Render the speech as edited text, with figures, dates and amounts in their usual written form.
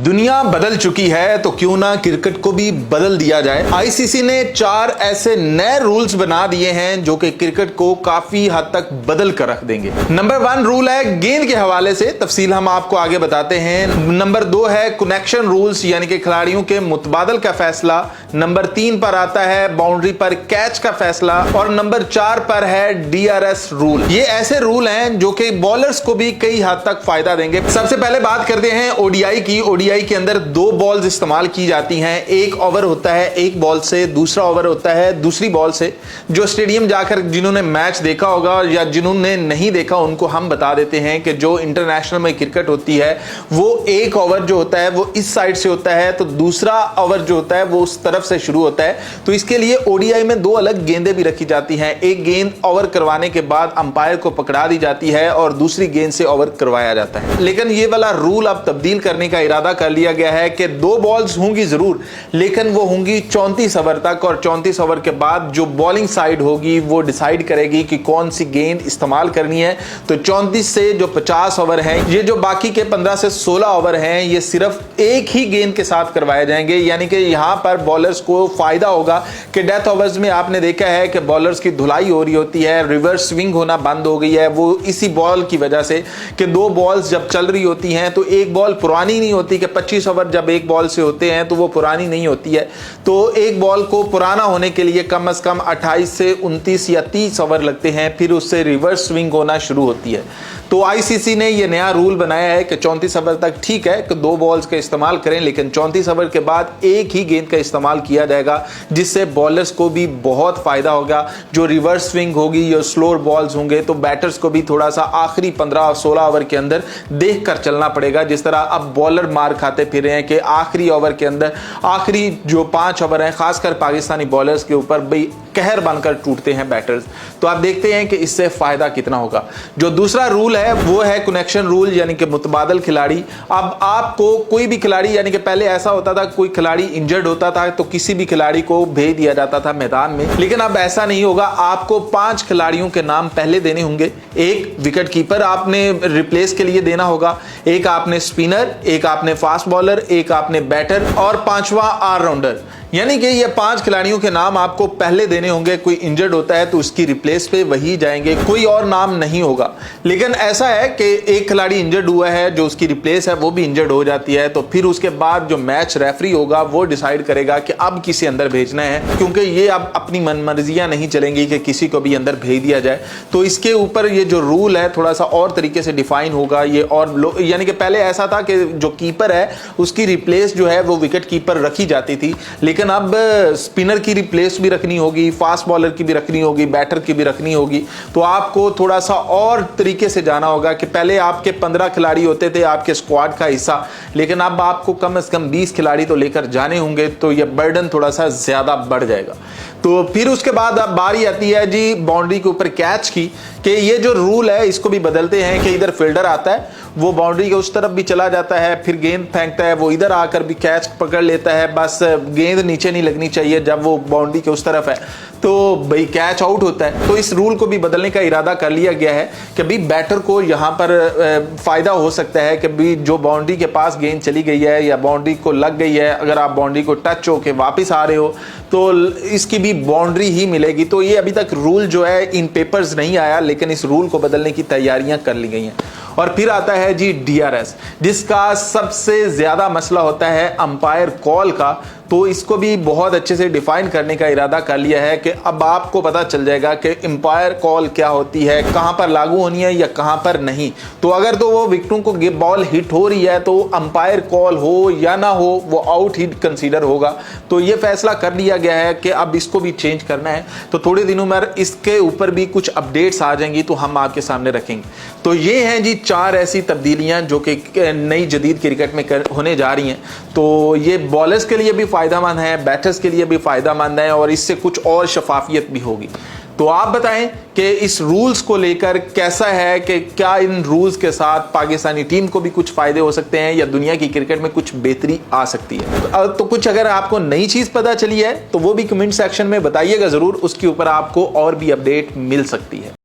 दुनिया बदल चुकी है तो क्यों ना क्रिकेट को भी बदल दिया जाए। आईसीसी ने 4 ऐसे नए रूल्स बना दिए हैं जो कि क्रिकेट को काफी हद तक बदल कर रख देंगे। नंबर 1 रूल है गेंद के हवाले से, तफसील हम आपको आगे बताते हैं। नंबर 2 है कनेक्शन रूल्स यानी कि खिलाड़ियों के मुतबादल का फैसला। नंबर 3 पर आता है बाउंड्री पर कैच का फैसला और नंबर 4 पर है डीआरएस रूल। ये ऐसे रूल हैं जो कि बॉलर्स को भी कई हद तक फायदा देंगे। सबसे पहले बात करते हैं ओडीआई की। ओडीआई के अंदर 2 बॉल्स इस्तेमाल की जाती हैं। एक ओवर होता है एक बॉल से, दूसरा ओवर होता है दूसरी बॉल से। जो स्टेडियम जाकर जिन्होंने मैच देखा होगा या जिन्होंने नहीं देखा उनको हम बता देते हैं कि जो इंटरनेशनल में क्रिकेट होती है वो एक ओवर जो होता है वो इस साइड से होता है तो दूसरा ओवर जो होता है वो उस तरफ से शुरू होता है। तो इसके लिए ओडीआई में 2 अलग गेंदें भी रखी जाती हैं। एक गेंद ओवर करवाने के बाद अंपायर को पकड़ा दी जाती है और दूसरी गेंद से ओवर करवाया जाता है। लेकिन ये वाला रूल अब तब्दील करने का इरादा कर लिया गया है कि 2 बॉल्स होंगी जरूर लेकिन वो होंगी 34 ओवर तक और 34 ओवर के बाद जो बॉलिंग साइड होगी वो डिसाइड करेगी कि कौन सी गेंद इस्तेमाल करनी है। तो 34 से जो 50 ओवर हैं, ये जो बाकी के 15 से 16 ओवर हैं, ये सिर्फ एक ही गेंद के साथ करवाए जाएंगे। यानी कि यहां पर बॉलर्स को फायदा होगा कि डेथ ओवर्स में आपने देखा है कि बॉलर्स की धुलाई हो रही होती है, रिवर्स स्विंग होना बंद हो गई है। वो इसी बॉल की वजह से कि 2 बॉल्स जब चल रही होती हैं तो एक बॉल पुरानी नहीं होती कि 25 ओवर जब एक बॉल से होते हैं तो वो पुरानी नहीं होती है। तो एक बॉल को पुराना होने के लिए कम से कम 28 से 29 या 30 ओवर लगते हैं, फिर उससे रिवर्स स्विंग होना शुरू होती है। तो आईसीसी ने यह नया रूल बनाया है कि 34 ओवर तक ठीक है कि 2 बॉल्स का इस्तेमाल करें, लेकिन 34 ओवर के बाद एक ही गेंद का इस्तेमाल किया जाएगा जिससे बॉलर्स को भी बहुत फायदा होगा। जो रिवर्स स्विंग होगी या स्लोअर बॉल्स होंगे तो बैटर्स को भी थोड़ा सा आखिरी 15-16 ओवर के अंदर देख कर चलना पड़ेगा। जिस तरह अब बॉलर मार खाते फिर रहे हैं कि आखिरी ओवर के अंदर आखिरी जो 5 ओवर हैं खासकर पाकिस्तानी बॉलर्स के ऊपर भाई कहर बनकर टूटते हैं बैटर्स। तो आप देखते हैं कि इससे फायदा कितना होगा। जो दूसरा रूल है वो है कनेक्शन रूल यानी कि मुतबादल खिलाड़ी। अब आपको कोई भी खिलाड़ी, यानी कि पहले ऐसा होता था कोई खिलाड़ी इंजर्ड होता था तो किसी भी खिलाड़ी को भेज दिया जाता था मैदान में, लेकिन अब ऐसा नहीं होगा। आपको 5 खिलाड़ियों के नाम पहले देने होंगे। एक विकेट कीपर आपने रिप्लेस के लिए देना होगा, एक आपने स्पिनर, एक आपने फास्ट बॉलर, एक आपने बैटर और 5वां ऑलराउंडर। यानी कि ये 5 खिलाड़ियों के नाम आपको पहले देने होंगे। कोई इंजर्ड होता है तो उसकी रिप्लेस पे वही जाएंगे, कोई और नाम नहीं होगा। लेकिन ऐसा है कि एक खिलाड़ी इंजर्ड हुआ है, जो उसकी रिप्लेस है वो भी इंजर्ड हो जाती है, तो फिर उसके बाद जो मैच रेफरी होगा वो डिसाइड करेगा कि अब किसे अंदर भेजना है, क्योंकि ये अब अपनी मनमर्जियां नहीं चलेंगी कि किसी को भी अंदर भेज दिया जाए। तो इसके ऊपर ये जो रूल है थोड़ा सा और तरीके से डिफाइन होगा ये। और यानी कि पहले ऐसा था कि जो कीपर है उसकी रिप्लेस जो है वो विकेट कीपर रखी जाती थी, लेकिन अब स्पिनर की रिप्लेस भी रखनी होगी, फास्ट बॉलर की भी रखनी होगी, बैटर की भी रखनी होगी। तो आपको थोड़ा सा और तरीके से जाना होगा कि पहले आपके 15 खिलाड़ी होते थे आपके स्क्वाड का हिस्सा, लेकिन अब आपको कम से कम 20 खिलाड़ी तो लेकर जाने होंगे। तो यह बर्डन थोड़ा सा ज्यादा बढ़ जाएगा। तो फिर उसके बाद अब बारी आती है जी बाउंड्री के ऊपर कैच की, कि ये जो रूल है इसको भी बदलते हैं कि इधर फील्डर आता है वो बाउंड्री के उस तरफ भी चला जाता है, फिर गेंद फेंकता है, वो इधर आकर भी कैच पकड़ लेता है। बस गेंद नीचे नहीं लगनी चाहिए जब वो बाउंड्री के उस तरफ है, तो भाई कैच आउट होता है। तो इस रूल को भी बदलने का इरादा कर लिया गया है कि भाई बैटर को यहाँ पर फायदा हो सकता है कि भाई जो बाउंड्री के पास गेंद चली गई है या बाउंड्री को लग गई है, अगर आप बाउंड्री को टच होके वापस आ रहे हो तो इसकी भी बाउंड्री ही मिलेगी। तो ये अभी तक रूल जो है इन पेपर्स नहीं आया, लेकिन इस रूल को बदलने की तैयारियां कर ली गई हैं। और फिर आता है जी डीआरएस, जिसका सबसे ज्यादा मसला होता है अंपायर कॉल का। तो इसको भी बहुत अच्छे से डिफाइन करने का इरादा कर लिया है कि अब आपको पता चल जाएगा कि अंपायर कॉल क्या होती है, कहां पर लागू होनी है या कहां पर नहीं। तो अगर तो वो विकेटों को बॉल हिट हो रही है तो अंपायर कॉल हो या ना हो वो आउट ही कंसीडर होगा। तो ये फैसला कर लिया गया है कि अब इसको भी चेंज करना है। तो थोड़े दिनों में इसके ऊपर भी कुछ अपडेट्स आ जाएंगी तो हम आपके सामने रखेंगे। तो ये हैं जी 4 ऐसी तब्दीलियां जो कि नई जदीद क्रिकेट में होने जा रही हैं। तो ये बॉलर्स के लिए भी फायदामंद है, बैटर्स के लिए भी फायदामंद है और इससे कुछ और शफाफियत भी होगी। तो आप बताएं कि इस रूल्स को लेकर कैसा है, कि क्या इन रूल्स के साथ पाकिस्तानी टीम को भी कुछ फायदे हो सकते हैं या दुनिया की क्रिकेट में कुछ बेहतरी आ सकती है। तो कुछ अगर आपको नई चीज पता चली है तो वो भी कमेंट सेक्शन में बताइएगा जरूर, उसके ऊपर आपको और भी अपडेट मिल सकती है।